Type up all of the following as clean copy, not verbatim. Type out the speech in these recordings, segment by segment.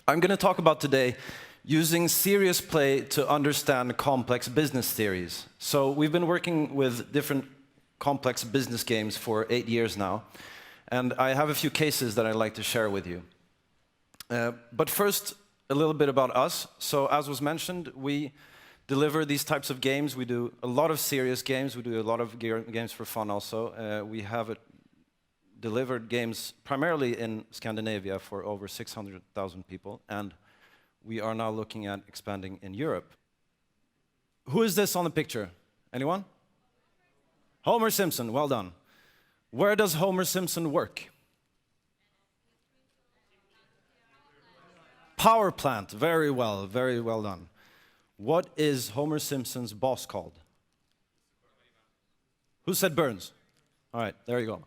I'm going to talk about today using serious play to understand complex business theories. So we've been working with different complex business games for 8 years now, and I have a few cases that I'd like to share with you. But first, a little bit about us. So as was mentioned, we deliver these types of games. We do a lot of serious games. We do a lot of games for fun also. We have delivered games primarily in Scandinavia for over 600,000 people, and we are now looking at expanding in Europe. Who is this on the picture? Anyone? Homer Simpson, well done. Where does Homer Simpson work? Power plant, very well done. What is Homer Simpson's boss called? Who said Burns? All right, there you go.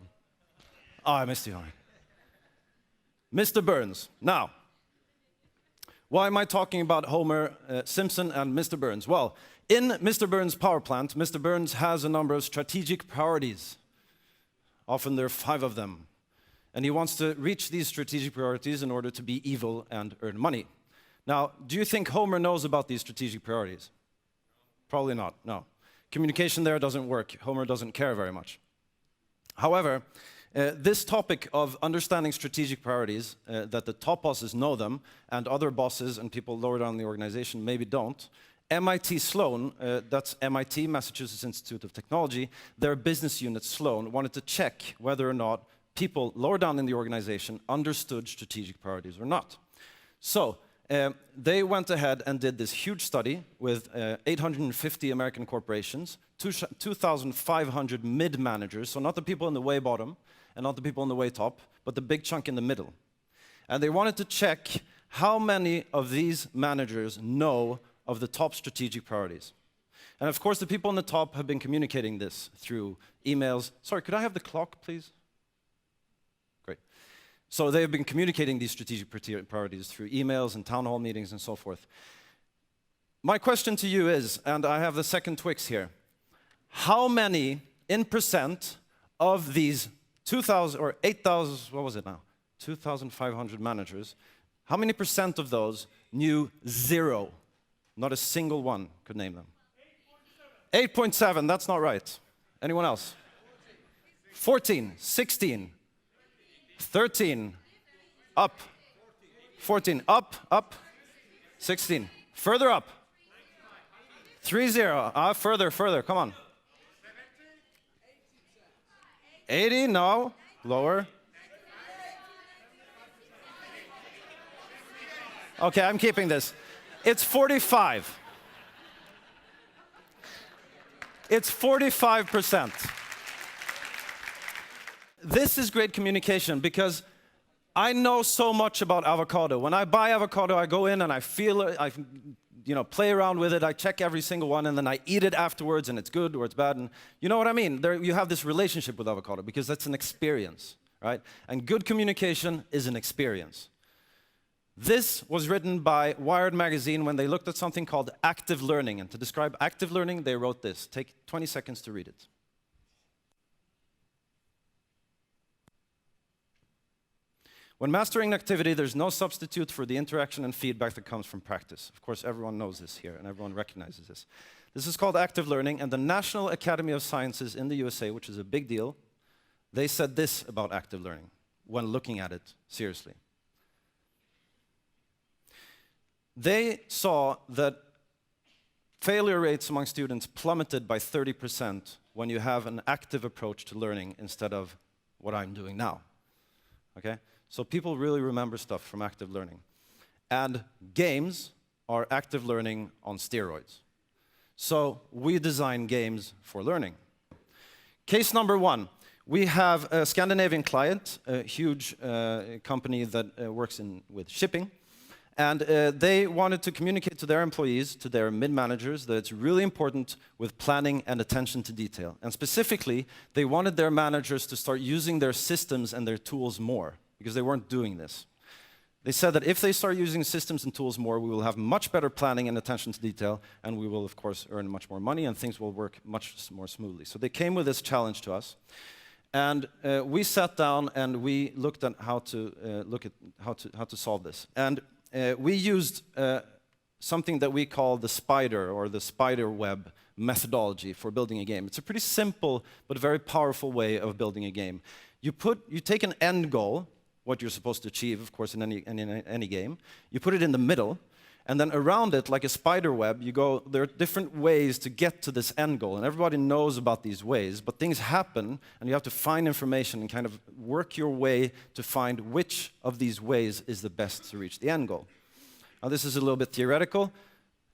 Oh, I missed you. All right. Mr. Burns. Now, why am I talking about Homer Simpson and Mr. Burns? Well, in Mr. Burns' power plant, Mr. Burns has a number of strategic priorities. Often there are 5 of them. And he wants to reach these strategic priorities in order to be evil and earn money. Now, do you think Homer knows about these strategic priorities? Probably not, no. Communication there doesn't work. Homer doesn't care very much. However, this topic of understanding strategic priorities, that the top bosses know them, and other bosses and people lower down in the organization maybe don't, MIT Sloan, that's MIT, Massachusetts Institute of Technology, their business unit Sloan wanted to check whether or not people lower down in the organization understood strategic priorities or not. So they went ahead and did this huge study with 850 American corporations, 2,500 mid-managers, so not the people in the way bottom and not the people in the way top, but the big chunk in the middle. And they wanted to check how many of these managers know of the top strategic priorities. And of course, the people on the top have been communicating this through emails. Sorry, could I have the clock, please? Great. So they've been communicating these strategic priorities through emails and town hall meetings and so forth. My question to you is, and I have the second Twix here, how many in percent of these 2,000 or 8,000, what was it now? 2,500 managers, how many percent of those knew 0? Not a single one could name them. 8.7, that's not right. Anyone else? 14, 16, 13, up, 14, up, 16, further up, 30, further, come on. 80, no, lower. Okay, I'm keeping this. It's 45. It's 45%. This is great communication because I know so much about avocado. When I buy avocado, I go in and I feel it, I play around with it, I check every single one, and then I eat it afterwards, and it's good or it's bad. And you know what I mean? You have this relationship with avocado because that's an experience, right? And good communication is an experience. This was written by Wired magazine when they looked at something called active learning. And to describe active learning, they wrote this. Take 20 seconds to read it. When mastering an activity, there's no substitute for the interaction and feedback that comes from practice. Of course, everyone knows this here, and everyone recognizes this. This is called active learning, and the National Academy of Sciences in the USA, which is a big deal, they said this about active learning when looking at it seriously. They saw that failure rates among students plummeted by 30% when you have an active approach to learning instead of what I'm doing now. Okay? So people really remember stuff from active learning. And games are active learning on steroids. So we design games for learning. Case number 1. We have a Scandinavian client, a huge company that works with shipping. And they wanted to communicate to their employees, to their mid-managers, that it's really important with planning and attention to detail. And specifically, they wanted their managers to start using their systems and their tools more, because they weren't doing this. They said that if they start using systems and tools more, we will have much better planning and attention to detail, and we will, of course, earn much more money, and things will work much more smoothly. So they came with this challenge to us. And we sat down and we looked at how to solve this. And we used something that we call the spider or the spider web methodology for building a game. It's a pretty simple but very powerful way of building a game. You take an end goal, what you're supposed to achieve, of course, in any game. You put it in the middle, and then around it, like a spider web, there are different ways to get to this end goal, and everybody knows about these ways, but things happen, and you have to find information and kind of work your way to find which of these ways is the best to reach the end goal. Now, this is a little bit theoretical.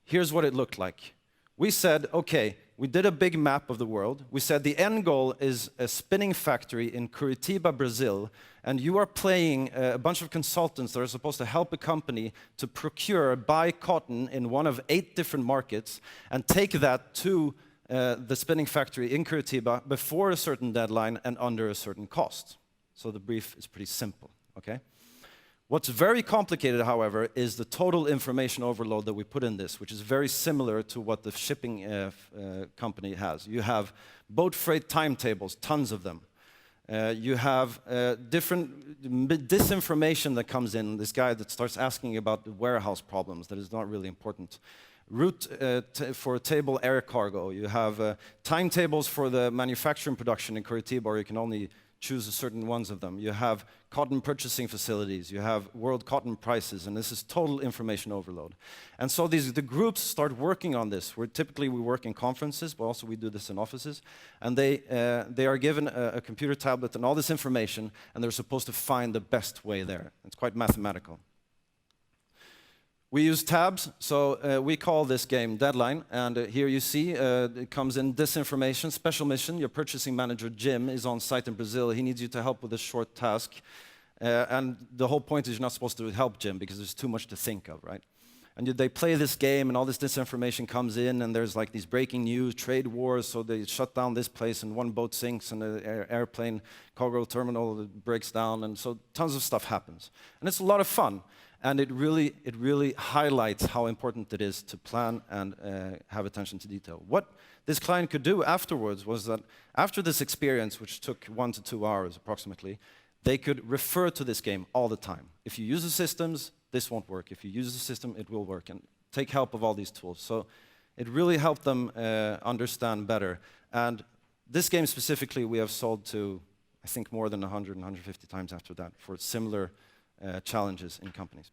Here's what it looked like. We said, okay, we did a big map of the world. We said the end goal is a spinning factory in Curitiba, Brazil, and you are playing a bunch of consultants that are supposed to help a company to buy cotton in one of 8 different markets and take that to the spinning factory in Curitiba before a certain deadline and under a certain cost. So the brief is pretty simple, okay? What's very complicated, however, is the total information overload that we put in this, which is very similar to what the shipping company has. You have boat freight timetables, tons of them. You have different disinformation that comes in, this guy that starts asking about the warehouse problems that is not really important. Route for table air cargo. You have timetables for the manufacturing production in Curitiba, or you can only choose certain ones of them. You have cotton purchasing facilities, you have world cotton prices, and this is total information overload. And so the groups start working on this. Typically we work in conferences, but also we do this in offices, and they are given a computer tablet and all this information, and they're supposed to find the best way there. It's quite mathematical. We use tabs, so we call this game Deadline, and here you see it comes in disinformation, special mission. Your purchasing manager, Jim, is on site in Brazil. He needs you to help with a short task, and the whole point is you're not supposed to help Jim because there's too much to think of, right? And they play this game, and all this disinformation comes in, and there's like these breaking news, trade wars, so they shut down this place, and one boat sinks, and an airplane cargo terminal breaks down, and so tons of stuff happens. And it's a lot of fun. And it really highlights how important it is to plan and have attention to detail. What this client could do afterwards was that after this experience, which took 1 to 2 hours approximately, they could refer to this game all the time. If you use the systems, this won't work. If you use the system, it will work. And take help of all these tools. So it really helped them understand better. And this game specifically, we have sold to, I think, more than 100, 150 times after that for similar challenges in companies.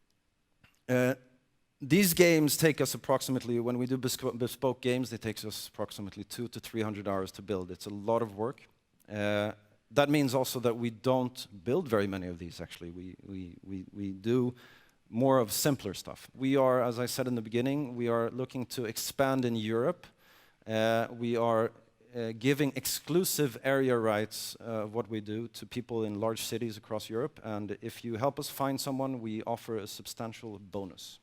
These games take us approximately, when we do bespoke games, they take us approximately 200 to 300 hours to build. It's a lot of work. That means also that we don't build very many of these, actually. We do more of simpler stuff. We are, as I said in the beginning, we are looking to expand in Europe. We are giving exclusive area rights of what we do to people in large cities across Europe. And if you help us find someone, we offer a substantial bonus.